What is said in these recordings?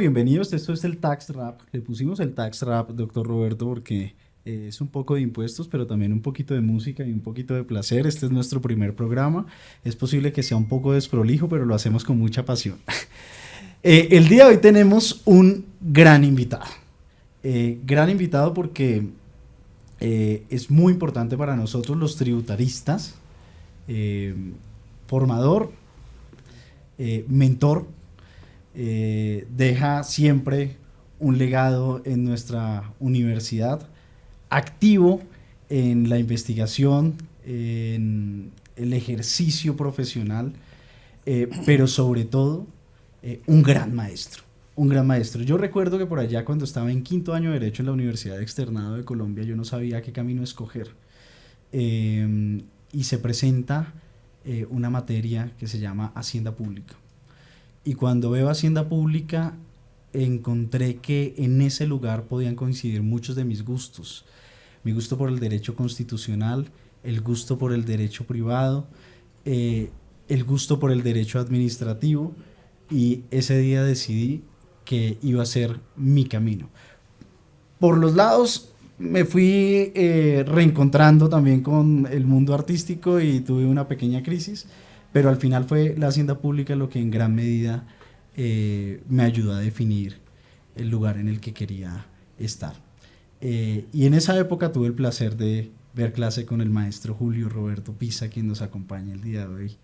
bienvenidos. Esto es el Tax Rap. Le pusimos el Tax Rap, doctor Roberto, porque es un poco de impuestos, pero también un poquito de música y un poquito de placer. Este es nuestro primer programa. Es posible que sea un poco desprolijo, pero lo hacemos con mucha pasión. El día de hoy tenemos un gran invitado porque es muy importante para nosotros los tributaristas, eh, formador, mentor, deja siempre un legado en nuestra universidad, activo en la investigación, en el ejercicio profesional, pero sobre todo un gran maestro. Un gran maestro. Yo recuerdo que por allá cuando estaba en quinto año de Derecho en la Universidad Externado de Colombia, yo no sabía qué camino escoger. Y se presenta una materia que se llama Hacienda Pública. Y cuando veo Hacienda Pública, encontré que en ese lugar podían coincidir muchos de mis gustos. Mi gusto por el derecho constitucional, el gusto por el derecho privado, el gusto por el derecho administrativo, y ese día decidí que iba a ser mi camino. Por los lados me fui reencontrando también con el mundo artístico y tuve una pequeña crisis, pero al final fue la hacienda pública lo que en gran medida me ayudó a definir el lugar en el que quería estar. Y en esa época tuve el placer de ver clase con el maestro Julio Roberto Pisa, quien nos acompaña el día de hoy.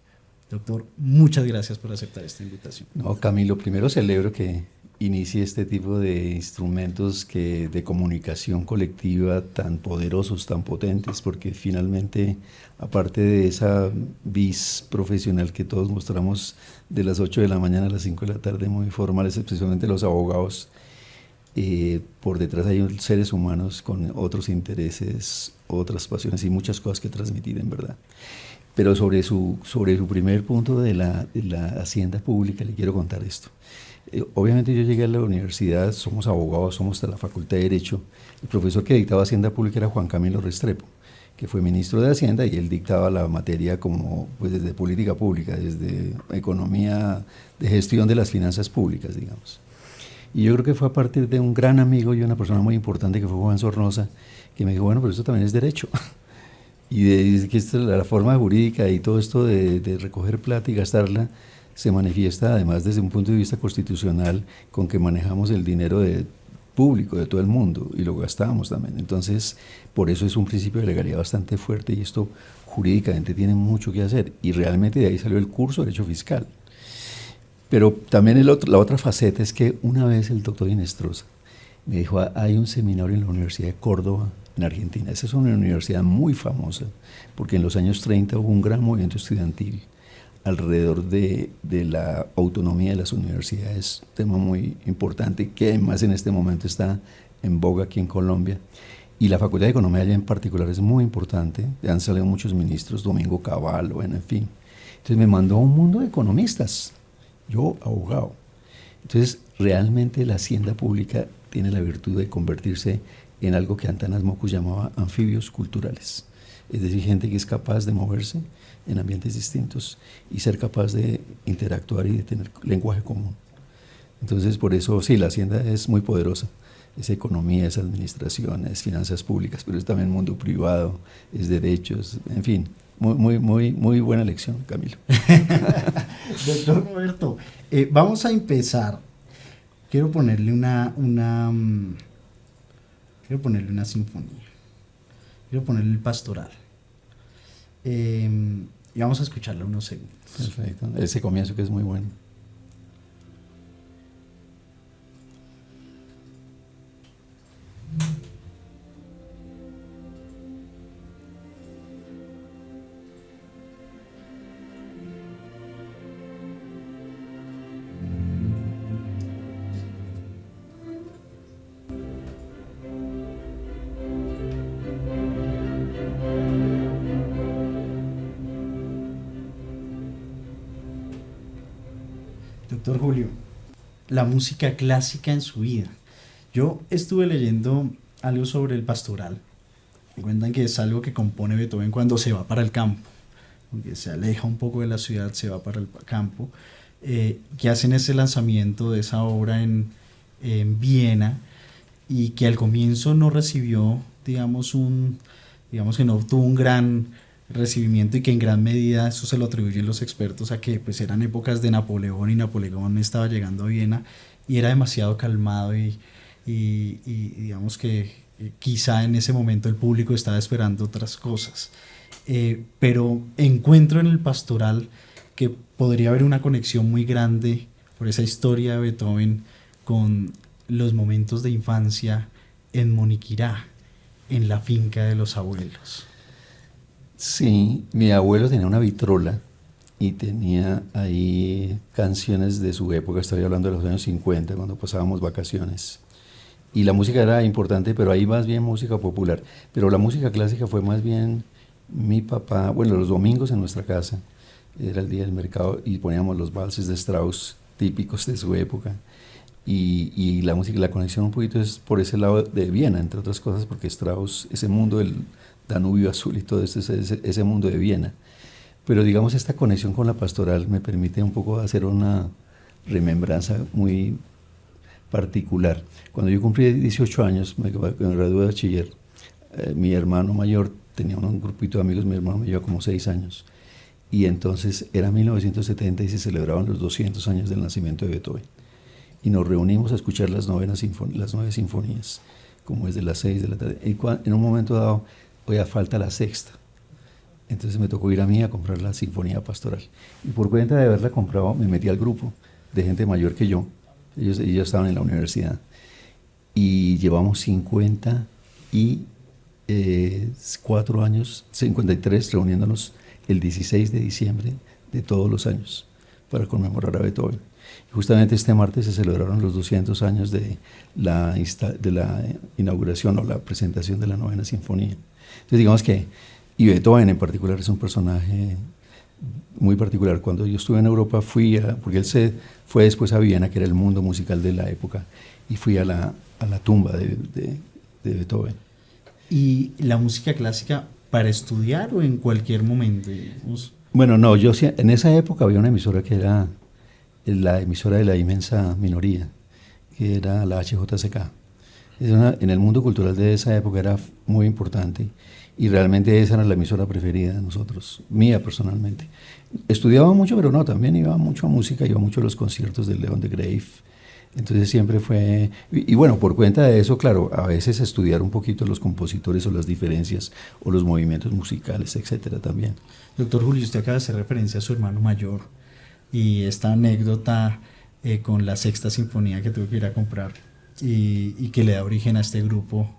Doctor, muchas gracias por aceptar esta invitación. No, Camilo, primero celebro que inicie este tipo de instrumentos de comunicación colectiva tan poderosos, tan potentes, porque finalmente, aparte de esa vis profesional que todos mostramos de las 8 de la mañana a las 5 de la tarde, muy formales, especialmente los abogados, por detrás hay seres humanos con otros intereses, otras pasiones y muchas cosas que transmitir, en verdad. Pero sobre su primer punto de la hacienda pública le quiero contar esto. Obviamente yo llegué a la universidad, somos abogados, somos de la Facultad de Derecho. El profesor que dictaba Hacienda Pública era Juan Camilo Restrepo, que fue ministro de Hacienda, y él dictaba la materia como pues desde política pública, desde economía, de gestión de las finanzas públicas, digamos. Y yo creo que fue a partir de un gran amigo y una persona muy importante que fue Juan Sornosa, que me dijo, bueno, pero esto también es derecho. Y de que la forma jurídica y todo esto de recoger plata y gastarla se manifiesta además desde un punto de vista constitucional con que manejamos el dinero público de todo el mundo y lo gastamos también. Entonces, por eso es un principio de legalidad bastante fuerte y esto jurídicamente tiene mucho que hacer. Y realmente de ahí salió el curso de Derecho Fiscal. Pero también la otra faceta es que una vez el doctor Inestrosa me dijo, hay un seminario en la Universidad de Córdoba, en Argentina. Esa es una universidad muy famosa, porque en los años 30 hubo un gran movimiento estudiantil alrededor de la autonomía de las universidades, tema muy importante, que además en este momento está en boga aquí en Colombia. Y la Facultad de Economía allá en particular es muy importante, ya han salido muchos ministros, Domingo Cavallo, bueno, en fin. Entonces me mandó a un mundo de economistas, yo abogado. Entonces realmente la hacienda pública tiene la virtud de convertirse en algo que Antanas Mockus llamaba anfibios culturales, es decir, gente que es capaz de moverse en ambientes distintos y ser capaz de interactuar y de tener lenguaje común. Entonces, por eso, sí, la hacienda es muy poderosa, es economía, es administración, es finanzas públicas, pero es también mundo privado, es derechos, en fin, muy buena lección, Camilo. Doctor Roberto, vamos a empezar. Quiero ponerle quiero ponerle una sinfonía. Quiero ponerle el pastoral. Y vamos a escucharla unos segundos. Perfecto. Ese comienzo que es muy bueno. Doctor Julio, la música clásica en su vida. Yo estuve leyendo algo sobre el pastoral. Me cuentan que es algo que compone Beethoven cuando se va para el campo, aunque se aleja un poco de la ciudad, se va para el campo, que hacen ese lanzamiento de esa obra en Viena, y que al comienzo no recibió, digamos que no obtuvo un gran recibimiento, y que en gran medida eso se lo atribuyen los expertos a que pues eran épocas de Napoleón, y Napoleón estaba llegando a Viena y era demasiado calmado, y digamos que quizá en ese momento el público estaba esperando otras cosas. Pero encuentro en el Pastoral que podría haber una conexión muy grande por esa historia de Beethoven con los momentos de infancia en Moniquirá, en la finca de los abuelos. Sí, mi abuelo tenía una vitrola y tenía ahí canciones de su época, estoy hablando de los años 50, cuando pasábamos vacaciones. Y la música era importante, pero ahí más bien música popular. Pero la música clásica fue más bien mi papá, bueno, los domingos en nuestra casa, era el día del mercado y poníamos los valses de Strauss típicos de su época. Y la música, la conexión un poquito es por ese lado de Viena, entre otras cosas, porque Strauss, ese mundo del Danubio Azul y todo esto, ese mundo de Viena. Pero digamos, esta conexión con la pastoral me permite un poco hacer una remembranza muy particular. Cuando yo cumplí 18 años, me gradué de bachiller, mi hermano mayor tenía un grupito de amigos, mi hermano me lleva como 6 años, y entonces era 1970 y se celebraban los 200 años del nacimiento de Beethoven. Y nos reunimos a escuchar las 9 sinfonías, como es de las 6 de la tarde. Y en un momento dado, oiga, falta la sexta. Entonces me tocó ir a mí a comprar la Sinfonía Pastoral. Y por cuenta de haberla comprado, me metí al grupo de gente mayor que yo. Ellos estaban en la universidad. Y llevamos 54 años, 53, reuniéndonos el 16 de diciembre de todos los años para conmemorar a Beethoven. Y justamente este martes se celebraron los 200 años de la inauguración o la presentación de la novena sinfonía. Entonces digamos que, y Beethoven en particular es un personaje muy particular. Cuando yo estuve en Europa porque él se fue después a Viena, que era el mundo musical de la época, y fui a la tumba de Beethoven. ¿Y la música clásica para estudiar o en cualquier momento? Bueno, no, en esa época había una emisora que era la emisora de la inmensa minoría, que era la HJCK. En el mundo cultural de esa época era muy importante, y realmente esa era la emisora preferida de nosotros, mía personalmente. Estudiaba mucho, pero no, también iba mucho a música, iba mucho a los conciertos de Leon de Grave. Entonces siempre fue, y bueno, por cuenta de eso, claro, a veces estudiar un poquito los compositores o las diferencias o los movimientos musicales, etcétera, también. Doctor Julio, usted acaba de hacer referencia a su hermano mayor y esta anécdota con la sexta sinfonía que tuve que ir a comprar y que le da origen a este grupo.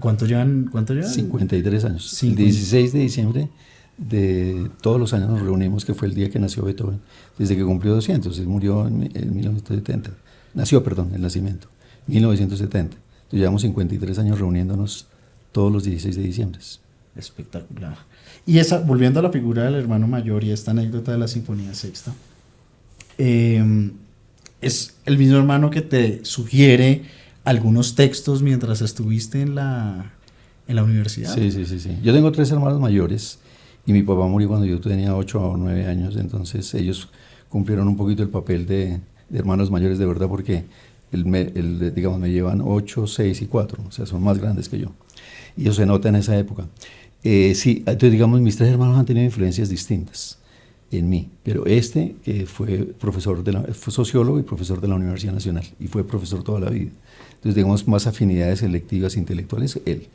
¿Cuánto llevan? 53 años. El 16 de diciembre de todos los años nos reunimos, que fue el día que nació Beethoven, desde que cumplió 200, él murió en 1970. El nacimiento, 1970. Entonces llevamos 53 años reuniéndonos todos los 16 de diciembre. Espectacular. Y volviendo a la figura del hermano mayor y esta anécdota de la Sinfonía Sexta, es el mismo hermano que te sugiere algunos textos mientras estuviste en la universidad. Sí. Yo tengo 3 hermanos mayores y mi papá murió cuando yo tenía 8 o 9 años, entonces ellos cumplieron un poquito el papel de hermanos mayores de verdad, porque digamos, me llevan 8, 6 y 4, o sea, son más grandes que yo. Y eso se nota en esa época. Sí, entonces digamos, mis 3 hermanos han tenido influencias distintas en mí, pero que fue fue sociólogo y profesor de la Universidad Nacional, y fue profesor toda la vida. Entonces, digamos, más afinidades selectivas intelectuales, él.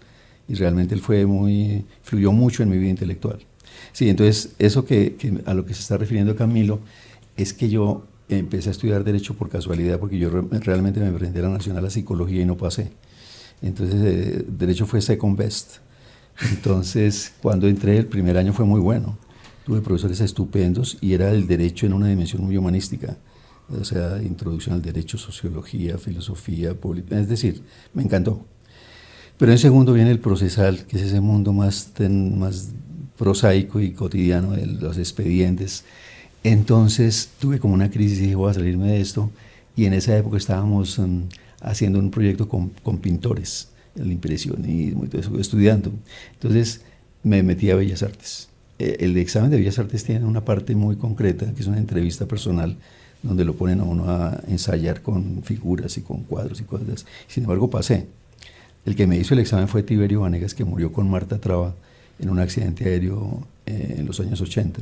Y realmente él fluyó mucho en mi vida intelectual. Sí, entonces, eso a lo que se está refiriendo Camilo, es que yo empecé a estudiar Derecho por casualidad, porque yo realmente me presenté a la Nacional a Psicología y no pasé. Entonces, Derecho fue second best. Entonces, cuando entré, el primer año fue muy bueno. Tuve profesores estupendos y era el Derecho en una dimensión muy humanística. O sea, introducción al Derecho, Sociología, Filosofía, Política. Es decir, me encantó. Pero en segundo viene el procesal, que es ese mundo más prosaico y cotidiano de los expedientes. Entonces tuve como una crisis y dije, voy a salirme de esto, y en esa época estábamos haciendo un proyecto con pintores, el impresionismo y todo eso, estudiando. Entonces me metí a Bellas Artes. El examen de Bellas Artes tiene una parte muy concreta, que es una entrevista personal donde lo ponen a uno a ensayar con figuras y con cuadros y cosas así. Sin embargo, pasé. El que me hizo el examen fue Tiberio Vanegas, que murió con Marta Traba en un accidente aéreo en los años 80.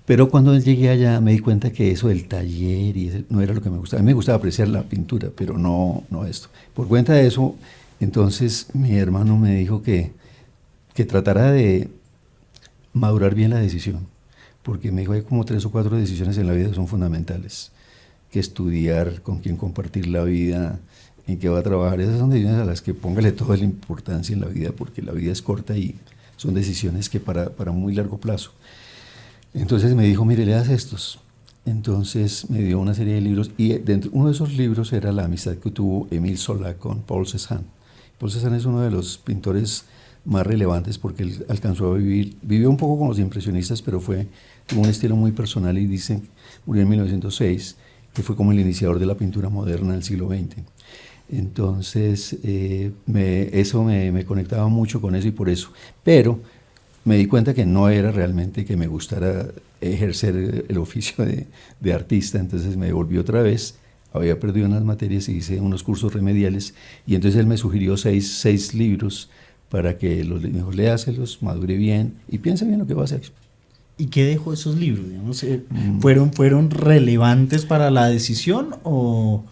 Pero cuando llegué allá me di cuenta que eso del taller y no era lo que me gustaba. A mí me gustaba apreciar la pintura, pero no esto. Por cuenta de eso, entonces mi hermano me dijo que tratara de madurar bien la decisión, porque me dijo hay como 3 o 4 decisiones en la vida que son fundamentales, que estudiar, con quién compartir la vida, en qué va a trabajar. Esas son decisiones a las que póngale toda la importancia en la vida, porque la vida es corta y son decisiones que para muy largo plazo. Entonces me dijo, mire, leas estos. Entonces me dio una serie de libros y uno de esos libros era la amistad que tuvo Émile Zola con Paul Cézanne. Paul Cézanne es uno de los pintores más relevantes porque él alcanzó a vivió un poco con los impresionistas, pero tuvo un estilo muy personal y dicen, murió en 1906, que fue como el iniciador de la pintura moderna del siglo XX. Entonces eso me conectaba mucho con eso y por eso. Pero me di cuenta que no era realmente que me gustara ejercer el oficio de artista, entonces me devolví otra vez, había perdido unas materias y hice unos cursos remediales y entonces él me sugirió 6 libros para que los mejor léaselos, madure bien y piense bien lo que va a hacer. ¿Y qué dejó esos libros? Digamos, ¿fueron relevantes para la decisión o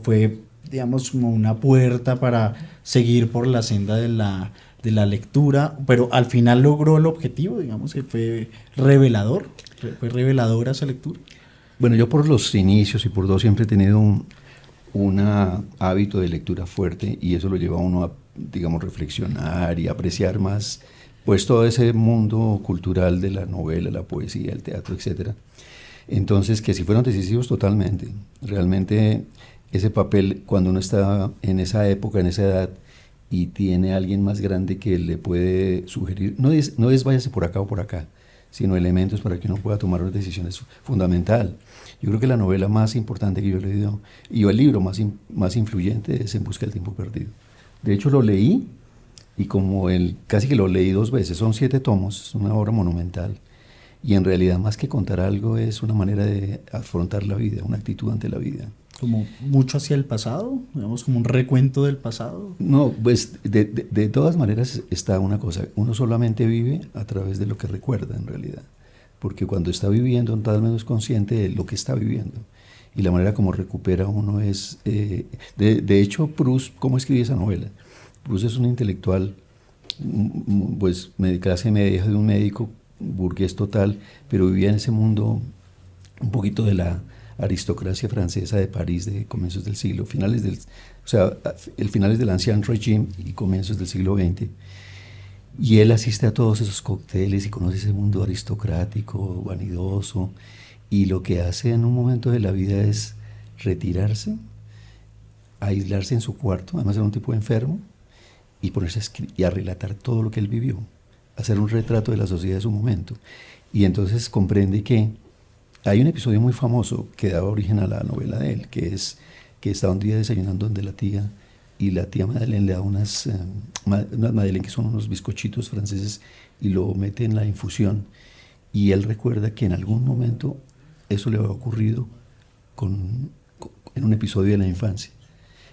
fue, digamos, como una puerta para seguir por la senda de la lectura, pero al final logró el objetivo, digamos, que fue reveladora esa lectura? Bueno, yo por los inicios y por todo siempre he tenido un hábito de lectura fuerte y eso lo lleva a uno a, digamos, reflexionar y apreciar más pues todo ese mundo cultural de la novela, la poesía, el teatro, etcétera. Entonces, que si fueron decisivos totalmente. Realmente ese papel, cuando uno está en esa época, en esa edad, y tiene a alguien más grande que le puede sugerir, no es váyase por acá o por acá, sino elementos para que uno pueda tomar una decisión es fundamental. Yo creo que la novela más importante que yo he leído, y el libro más influyente es En busca del tiempo perdido. De hecho, lo leí, y casi que lo leí 2 veces, son 7 tomos, es una obra monumental, y en realidad más que contar algo es una manera de afrontar la vida, una actitud ante la vida. Como mucho hacia el pasado, digamos, como un recuento del pasado. No, pues de todas maneras está una cosa, uno solamente vive a través de lo que recuerda en realidad, porque cuando está viviendo tal vez no es consciente de lo que está viviendo, y la manera como recupera uno es, de hecho Proust, ¿cómo escribe esa novela? Proust es un intelectual, pues de clase media, de un médico burgués total, pero vivía en ese mundo un poquito de la aristocracia francesa de París de comienzos del siglo, finales del Ancien Régime y comienzos del siglo XX. Y él asiste a todos esos cócteles y conoce ese mundo aristocrático, vanidoso, y lo que hace en un momento de la vida es retirarse, aislarse en su cuarto, además era un tipo enfermo, y ponerse a relatar todo lo que él vivió, hacer un retrato de la sociedad de su momento. Y entonces comprende que hay un episodio muy famoso que da origen a la novela de él, que es que está un día desayunando donde la tía, y la tía Madeleine le da unas Madeleine, que son unos bizcochitos franceses, y lo mete en la infusión, y él recuerda que en algún momento eso le había ocurrido en un episodio de la infancia.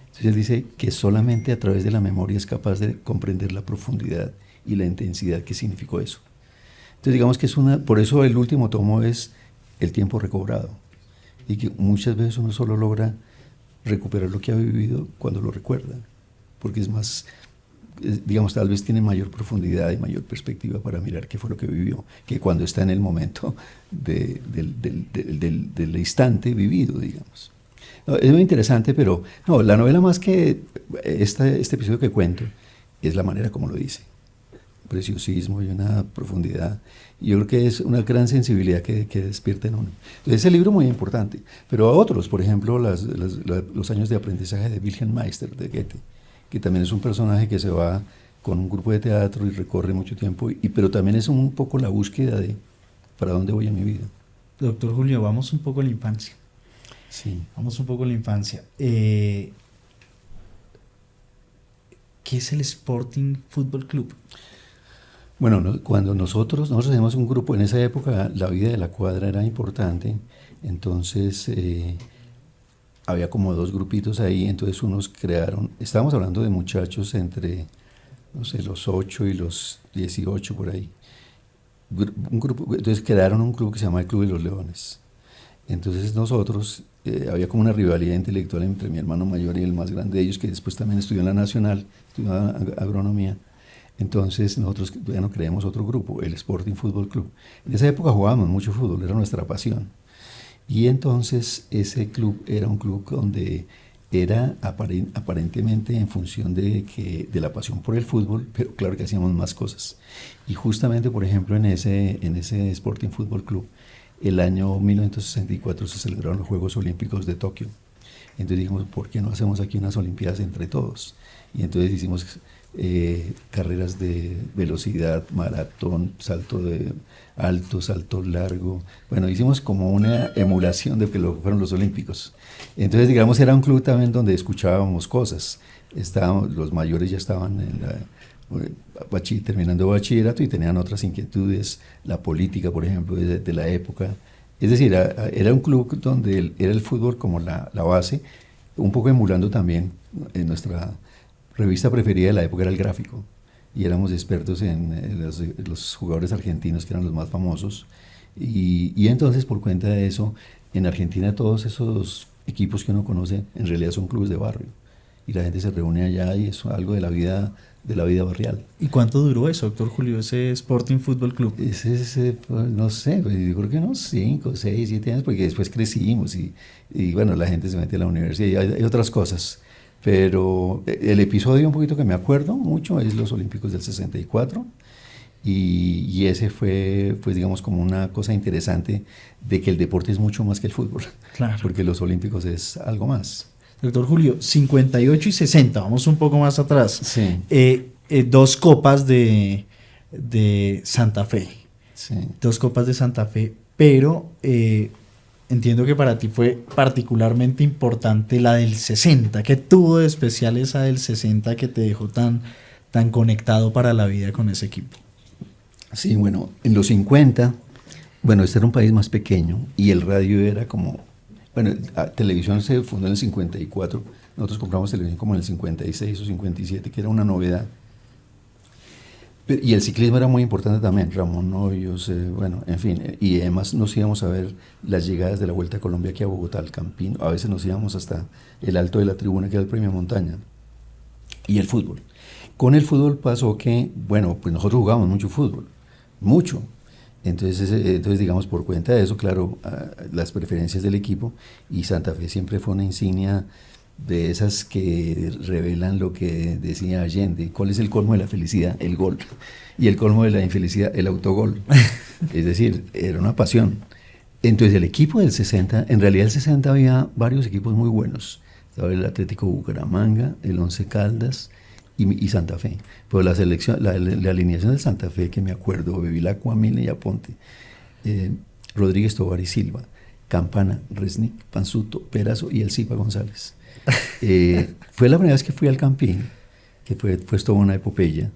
Entonces él dice que solamente a través de la memoria es capaz de comprender la profundidad y la intensidad que significó eso. Entonces digamos que por eso el último tomo es El tiempo recobrado, y que muchas veces uno solo logra recuperar lo que ha vivido cuando lo recuerda, porque es más, digamos, tal vez tiene mayor profundidad y mayor perspectiva para mirar qué fue lo que vivió, que cuando está en el momento del instante vivido, digamos. No, es muy interesante, pero no, la novela más que este episodio que cuento es la manera como lo dice. Preciosismo y una profundidad. Yo creo que es una gran sensibilidad que despierta en uno. Entonces, ese libro muy importante. Pero a otros, por ejemplo, los años de aprendizaje de Wilhelm Meister, de Goethe, que también es un personaje que se va con un grupo de teatro y recorre mucho tiempo, pero también es un poco la búsqueda de para dónde voy en mi vida. Doctor Julio, vamos un poco a la infancia. Sí. Vamos un poco a la infancia. ¿Qué es el Sporting Fútbol Club? Bueno, cuando nosotros hacíamos un grupo, en esa época la vida de la cuadra era importante Entonces había como dos grupitos ahí, entonces unos crearon, estábamos hablando de muchachos entre, no sé, los 8 y los 18 por ahí. Un grupo, entonces crearon un club que se llama el Club de los Leones. Entonces nosotros, había como una rivalidad intelectual entre mi hermano mayor y el más grande de ellos, que después también estudió en la Nacional, estudiaba agronomía. Entonces nosotros, bueno, creamos otro grupo, el Sporting Fútbol Club. En esa época jugábamos mucho fútbol, era nuestra pasión. Y entonces ese club era un club donde era aparentemente en función de la pasión por el fútbol, pero claro que hacíamos más cosas. Y justamente, por ejemplo, en ese Sporting Fútbol Club, el año 1964 se celebraron los Juegos Olímpicos de Tokio. Entonces dijimos, ¿por qué no hacemos aquí unas Olimpiadas entre todos? Y entonces hicimos carreras de velocidad, maratón, salto de alto, salto largo. Bueno, hicimos como una emulación de lo que fueron los Olímpicos. Entonces, digamos, era un club también donde escuchábamos cosas. Los mayores ya estaban terminando bachillerato y tenían otras inquietudes, la política, por ejemplo, de la época. Es decir, era un club donde era el fútbol como la base, un poco emulando también en nuestra revista preferida de la época era el Gráfico, y éramos expertos en los jugadores argentinos que eran los más famosos, y entonces por cuenta de eso, en Argentina todos esos equipos que uno conoce en realidad son clubes de barrio, y la gente se reúne allá y es algo de la vida barrial. ¿Y cuánto duró eso, doctor Julio, ese Sporting Fútbol Club? Pues, no sé, pues, yo creo que unos 5, 6, 7 años, porque después crecimos y bueno, la gente se mete a la universidad y hay otras cosas. Pero el episodio un poquito que me acuerdo mucho es los Olímpicos del 64 y ese fue, pues digamos, como una cosa interesante de que el deporte es mucho más que el fútbol, claro, porque los Olímpicos es algo más. Doctor Julio, 58 y 60, vamos un poco más atrás. Sí. Dos copas de Santa Fe. Sí. Dos copas de Santa Fe, pero entiendo que para ti fue particularmente importante la del 60. ¿Qué tuvo de especial esa del 60 que te dejó tan conectado para la vida con ese equipo? Sí, bueno, en los 50, bueno, este era un país más pequeño y el radio era como, bueno, la televisión se fundó en el 54, nosotros compramos televisión como en el 56 o 57, que era una novedad. Y el ciclismo era muy importante también, Ramón Hoyos, bueno, en fin, y además nos íbamos a ver las llegadas de la Vuelta a Colombia aquí a Bogotá, al Campín, a veces nos íbamos hasta el alto de la tribuna, que era el Premio Montaña, y el fútbol. Con el fútbol pasó que, bueno, pues nosotros jugábamos mucho fútbol, mucho. Entonces, digamos, por cuenta de eso, claro, las preferencias del equipo, y Santa Fe siempre fue una insignia de esas que revelan lo que decía Allende. ¿Cuál es el colmo de la felicidad? El gol. Y el colmo de la infelicidad, el autogol. Es decir, era una pasión. Entonces el equipo del 60, en realidad el 60 había varios equipos muy buenos. Estaba el Atlético Bucaramanga, el Once Caldas y Santa Fe. Pero la selección, la alineación del Santa Fe, que me acuerdo, Bevilacqua, Mille y Aponte, Rodríguez, Tovar y Silva, Campana, Resnick, Panzuto, Perazo y el Zipa González. Fue la primera vez que fui al Campín, que fue pues toda una epopeya,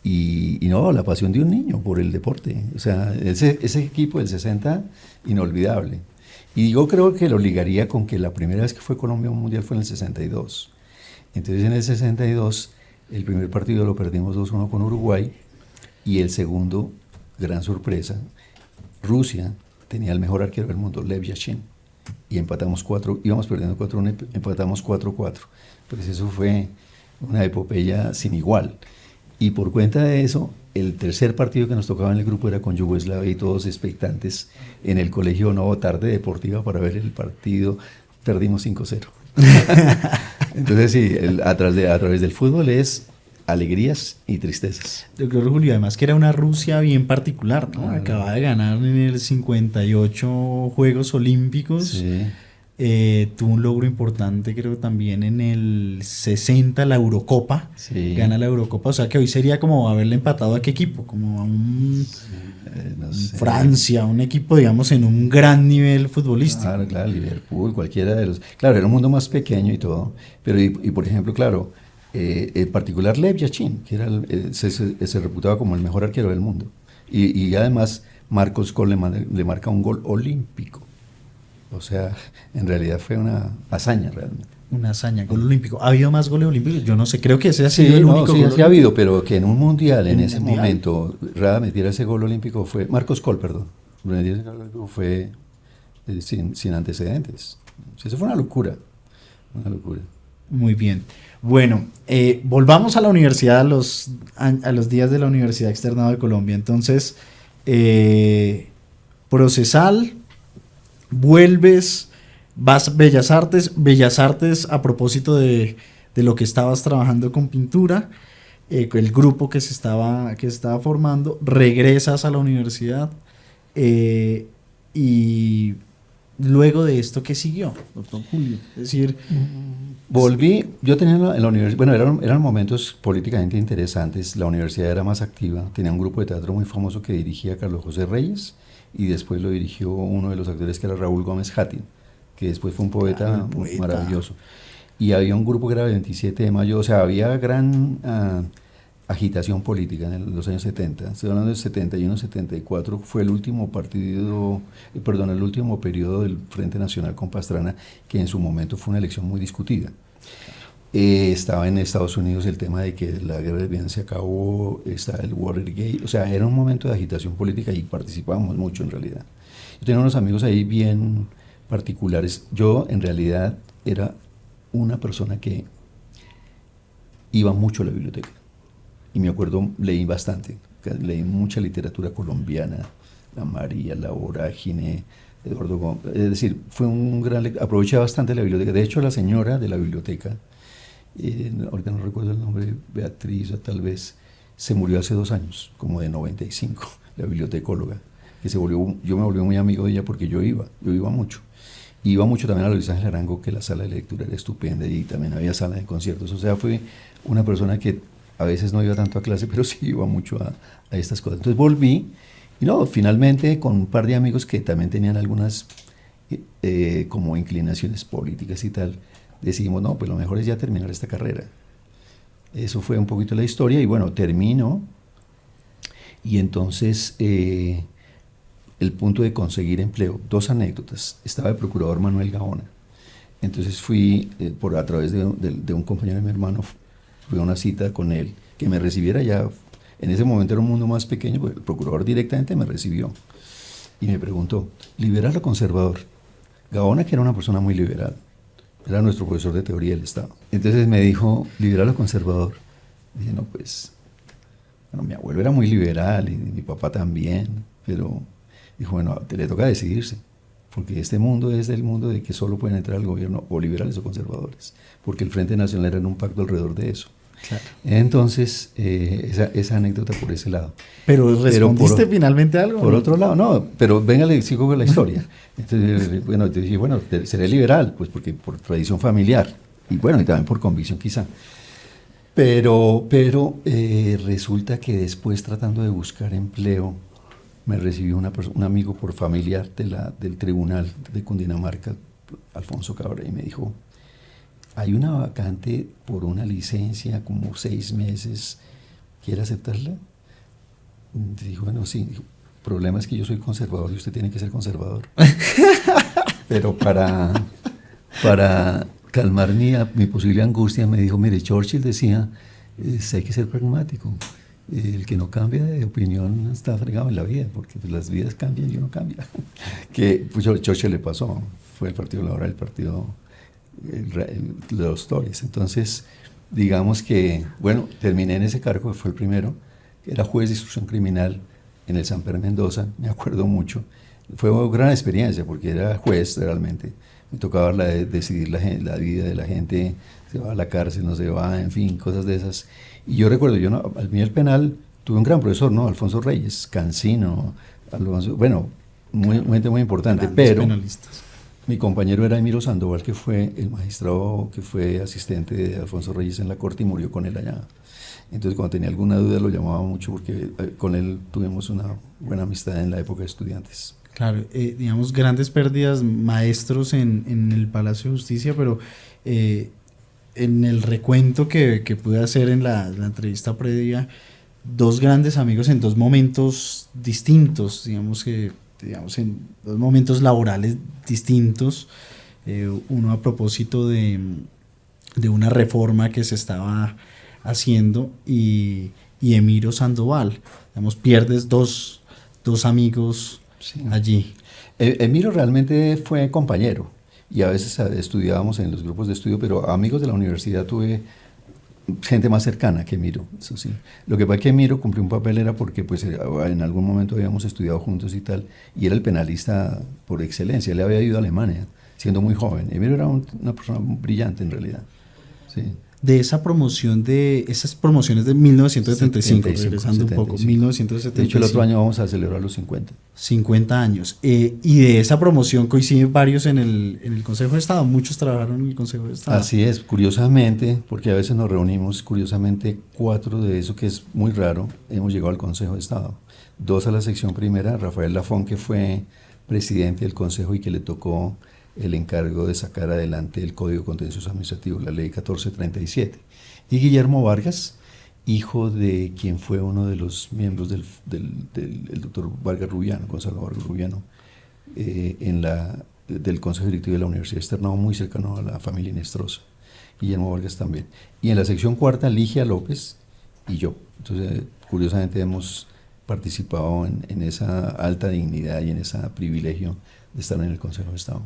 y no, la pasión de un niño por el deporte, o sea, ese equipo del 60, inolvidable. Y yo creo que lo ligaría con que la primera vez que fue Colombia a un mundial fue en el 62. Entonces en el 62 el primer partido lo perdimos 2-1 con Uruguay, y el segundo, gran sorpresa, Rusia tenía el mejor arquero del mundo, Lev Yashin, y empatamos 4, íbamos perdiendo 4-1, empatamos 4-4. Pues eso fue una epopeya sin igual. Y por cuenta de eso, el tercer partido que nos tocaba en el grupo era con Yugoslavia, y todos expectantes en el colegio Novo, tarde deportiva para ver el partido. Perdimos 5-0. Entonces sí, a través del fútbol es alegrías y tristezas. Doctor Julio, además que era una Rusia bien particular, ¿no? Acaba de ganar en el 58 Juegos Olímpicos. Sí. Tuvo un logro importante, creo, también en el 60, la Eurocopa. Sí. Gana la Eurocopa, o sea que hoy sería como haberle empatado a qué equipo, como a no sé. Francia, un equipo, digamos, en un gran nivel futbolístico. Claro, Liverpool, cualquiera de los... Claro, era un mundo más pequeño y todo, pero y por ejemplo, claro, en particular Lev Yashin, que era se reputaba como el mejor arquero del mundo, y además Marcos Kohl le marca un gol olímpico. O sea, en realidad fue una hazaña realmente. Una hazaña, gol olímpico. ¿Ha habido más goles olímpicos? Yo no sé, creo que ese ha sido el único sí, gol sí ha habido, pero que en un mundial, en ¿En un ese mundial? momento, Rada metiera ese gol olímpico fue, Marcos Col, perdón, metiera ese gol olímpico fue sin antecedentes. Sí, eso fue una locura, una locura. Muy bien. Bueno, volvamos a la universidad, a los días de la Universidad Externado de Colombia. Entonces, procesal, vuelves, vas a Bellas Artes a propósito de lo que estabas trabajando con pintura, el grupo que se estaba formando, regresas a la universidad y luego de esto, ¿qué siguió, doctor Julio? Es decir, Volví, yo tenía en la universidad, bueno, eran momentos políticamente interesantes, la universidad era más activa, tenía un grupo de teatro muy famoso que dirigía Carlos José Reyes y después lo dirigió uno de los actores que era Raúl Gómez Hattin, que después fue un poeta, maravilloso. Y había un grupo que era el 27 de mayo, o sea, había gran agitación política en los años 70, estoy hablando del 71, 74, fue el último el último periodo del Frente Nacional con Pastrana, que en su momento fue una elección muy discutida. Estaba en Estados Unidos el tema de que la guerra del Vietnam se acabó, estaba el Watergate, o sea, era un momento de agitación política y participábamos mucho en realidad. Yo tenía unos amigos ahí bien particulares. Yo en realidad era una persona que iba mucho a la biblioteca. Y me acuerdo, leí bastante, leí mucha literatura colombiana, La María, La Vorágine, Eduardo Gómez, es decir, fue un gran aproveché bastante la biblioteca. De hecho, la señora de la biblioteca, ahorita no recuerdo el nombre, Beatriz o tal vez, se murió hace 2 años, como de 95, la bibliotecóloga, que yo me volví muy amigo de ella porque yo iba mucho. Iba mucho también a Luis Ángel Arango, que la sala de lectura era estupenda y también había sala de conciertos. O sea, fue una persona que a veces no iba tanto a clase, pero sí iba mucho a estas cosas. Entonces volví y no, finalmente con un par de amigos que también tenían algunas como inclinaciones políticas y tal, decidimos, no, pues lo mejor es ya terminar esta carrera. Eso fue un poquito la historia y bueno, termino y entonces el punto de conseguir empleo, 2 anécdotas. Estaba el procurador Manuel Gaona. Entonces fui, a través de un compañero de mi hermano, fui a una cita con él, que me recibiera ya. En ese momento era un mundo más pequeño, pues el procurador directamente me recibió y me preguntó, ¿liberal o conservador? Gaona, que era una persona muy liberal, era nuestro profesor de teoría del Estado. Entonces me dijo, ¿liberal o conservador? Dije, no, pues, bueno, mi abuelo era muy liberal y mi papá también, pero dijo, bueno, le toca decidirse, porque este mundo es el mundo de que solo pueden entrar al gobierno o liberales o conservadores, porque el Frente Nacional era en un pacto alrededor de eso. Claro. Entonces, esa anécdota por ese lado. ¿Pero respondiste finalmente algo? Por otro lado, no, pero venga, le sigo con la historia. Entonces, bueno, te dije, bueno, seré liberal, pues porque por tradición familiar, y bueno, y también por convicción quizá. Pero resulta que después, tratando de buscar empleo, me recibió un amigo por familiar del tribunal de Cundinamarca, Alfonso Cabra, y me dijo, hay una vacante por una licencia, como 6 meses, ¿quiere aceptarla? Y dijo, bueno, sí. Dijo, el problema es que yo soy conservador y usted tiene que ser conservador. Pero para calmar mi posible angustia, me dijo, mire, Churchill decía, hay que ser pragmático. El que no cambia de opinión está fregado en la vida, porque pues, las vidas cambian y uno cambia. Que pues, Churchill le pasó, fue el Partido Laboral, el partido de los Tories. Entonces, digamos que, bueno, terminé en ese cargo, que fue el primero, que era juez de instrucción criminal en el Samper Mendoza, me acuerdo mucho. Fue una gran experiencia, porque era juez realmente. Me tocaba decidir la vida de la gente, se va a la cárcel, no se va, en fin, cosas de esas. Y yo recuerdo, al nivel penal tuve un gran profesor, ¿no? Alfonso Reyes, Cancino, bueno, gente muy importante, pero penalistas. Mi compañero era Emiro Sandoval, que fue el magistrado que fue asistente de Alfonso Reyes en la corte y murió con él allá. Entonces, cuando tenía alguna duda, lo llamaba mucho porque con él tuvimos una buena amistad en la época de estudiantes. Claro, digamos, grandes pérdidas, maestros en el Palacio de Justicia, pero en el recuento que pude hacer en la entrevista previa, 2 grandes amigos en 2 momentos distintos, digamos que digamos, en dos momentos laborales distintos. Uno a propósito de una reforma que se estaba haciendo y Emiro Sandoval. Digamos, pierdes dos amigos Sí. allí. Emiro realmente fue compañero y a veces estudiábamos en los grupos de estudio, pero amigos de la universidad tuve gente más cercana que Emiro, eso sí. Lo que pasa es que Emiro cumplió un papel era porque pues en algún momento habíamos estudiado juntos y tal, y era el penalista por excelencia, él había ido a Alemania siendo muy joven. Emiro era una persona brillante en realidad. Sí. De esa promoción, de esas promociones de 1975, 75, regresando un poco, 75. 1975. De hecho, el otro año vamos a celebrar los 50. 50 años. Y de esa promoción coinciden varios en el Consejo de Estado, muchos trabajaron en el Consejo de Estado. Así es, curiosamente, porque a veces nos reunimos, curiosamente, 4 de eso, que es muy raro, hemos llegado al Consejo de Estado. 2 a la sección primera, Rafael Lafón, que fue presidente del Consejo y que le tocó el encargo de sacar adelante el Código Contencioso Administrativo, la Ley 1437. Y Guillermo Vargas, hijo de quien fue uno de los miembros del doctor Vargas Rubiano, Gonzalo Vargas Rubiano, del Consejo Directivo de la Universidad Externado, muy cercano a la familia Inestrosa. Guillermo Vargas también. Y en la sección cuarta, Ligia López y yo. Entonces, curiosamente hemos participado en esa alta dignidad y en ese privilegio de estar en el Consejo de Estado.